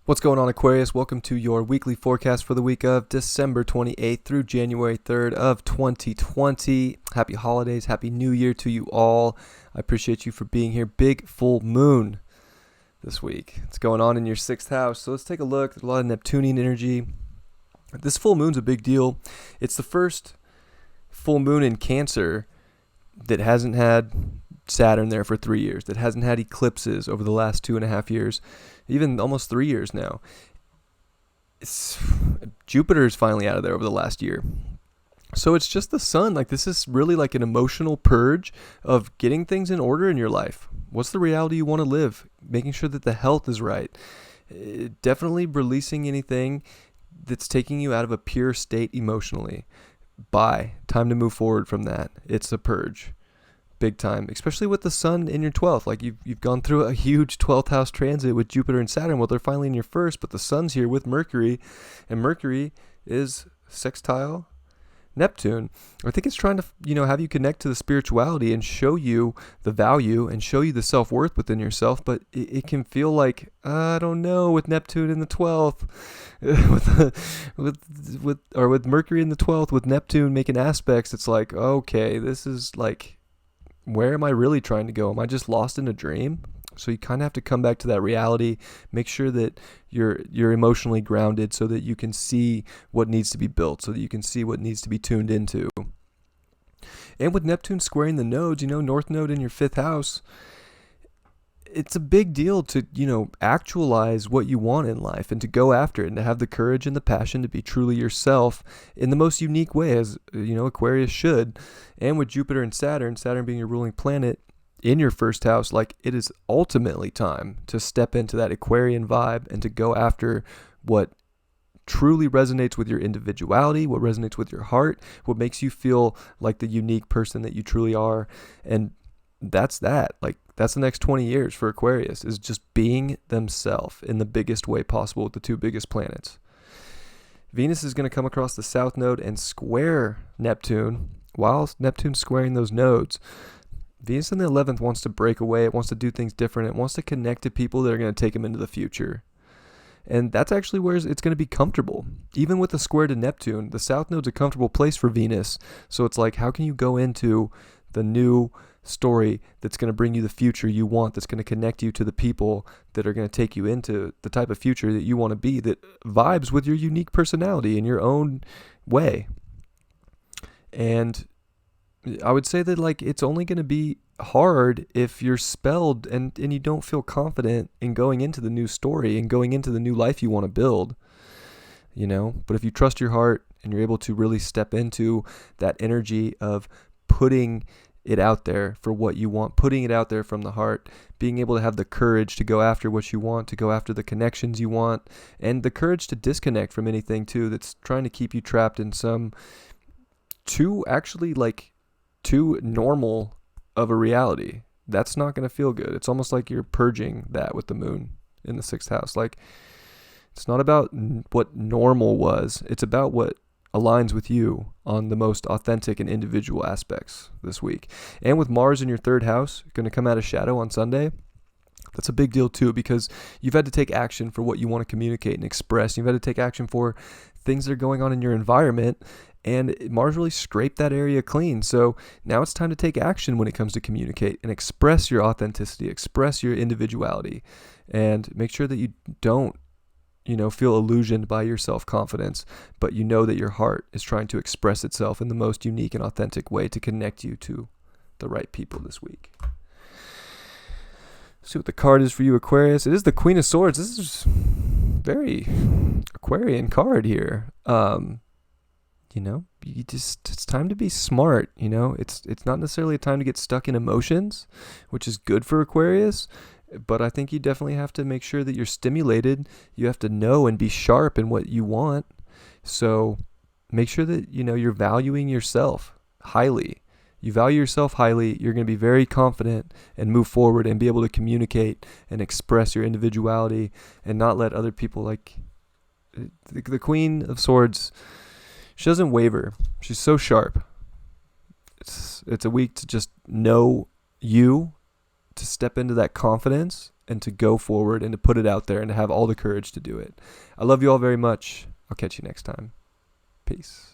What's going on, Aquarius? Welcome to your weekly forecast for the week of December 28th through January 3rd of 2020. Happy holidays, happy new year to you all. I appreciate you for being here. Big full moon this week. It's going on in your 6th house. So let's take a look. There's a lot of Neptunian energy. This full moon's a big deal. It's the first full moon in Cancer that hasn't had Saturn there for 3 years, that hasn't had eclipses over the last 2.5 years, even almost 3 years now. Jupiter's finally out of there over the last year. So it's just the sun. Like, this is really like an emotional purge of getting things in order in your life. What's the reality you want to live? Making sure that the health is right. Definitely releasing anything that's taking you out of a pure state emotionally. Time to move forward from that. It's a purge. Big time, especially with the sun in your 12th. Like, you've gone through a huge 12th house transit with Jupiter and Saturn. Well, they're finally in your first, but the sun's here with Mercury, and Mercury is sextile Neptune. I think it's trying to, have you connect to the spirituality and show you the value and show you the self-worth within yourself. But it can feel like, I don't know, with Neptune in the 12th, with Mercury in the 12th, with Neptune making aspects, it's like, okay, this is like, where am I really trying to go? Am I just lost in a dream? So you kind of have to come back to that reality, make sure that you're emotionally grounded so that you can see what needs to be built, so that you can see what needs to be tuned into. And with Neptune squaring the nodes, North Node in your 5th house, it's a big deal to, actualize what you want in life and to go after it and to have the courage and the passion to be truly yourself in the most unique way, as, Aquarius should. And with Jupiter and Saturn being your ruling planet in your 1st house, like, it is ultimately time to step into that Aquarian vibe and to go after what truly resonates with your individuality, what resonates with your heart, what makes you feel like the unique person that you truly are. And that's that. Like, that's the next 20 years for Aquarius, is just being themselves in the biggest way possible with the 2 biggest planets. Venus is going to come across the South Node and square Neptune. While Neptune's squaring those nodes, Venus in the 11th wants to break away. It wants to do things different. It wants to connect to people that are going to take them into the future. And that's actually where it's going to be comfortable. Even with the square to Neptune, the South Node's a comfortable place for Venus. So it's like, how can you go into the new story that's going to bring you the future you want, that's going to connect you to the people that are going to take you into the type of future that you want to be, that vibes with your unique personality in your own way. And I would say that, like, it's only going to be hard if you're spelled and you don't feel confident in going into the new story and going into the new life you want to build, But if you trust your heart and you're able to really step into that energy of putting it out there for what you want, putting it out there from the heart, being able to have the courage to go after what you want, to go after the connections you want, and the courage to disconnect from anything too that's trying to keep you trapped in some too normal of a reality. That's not going to feel good. It's almost like you're purging that with the moon in the 6th house. Like, it's not about what normal was. It's about what aligns with you on the most authentic and individual aspects this week. And with Mars in your 3rd house, going to come out of shadow on Sunday, that's a big deal too, because you've had to take action for what you want to communicate and express. You've had to take action for things that are going on in your environment, and Mars really scraped that area clean. So now it's time to take action when it comes to communicate and express your authenticity, express your individuality, and make sure that you don't feel illusioned by your self-confidence, but that your heart is trying to express itself in the most unique and authentic way to connect you to the right people this week. See what the card is for you, Aquarius. It is the Queen of Swords. This is very Aquarian card here. It's time to be smart. It's not necessarily a time to get stuck in emotions, which is good for Aquarius. But I think you definitely have to make sure that you're stimulated. You have to know and be sharp in what you want. So make sure that, you're valuing yourself highly. You value yourself highly, you're going to be very confident and move forward and be able to communicate and express your individuality and not let other people, like, the Queen of Swords, she doesn't waver. She's so sharp. It's a week to just know you, to step into that confidence and to go forward and to put it out there and to have all the courage to do it. I love you all very much. I'll catch you next time. Peace.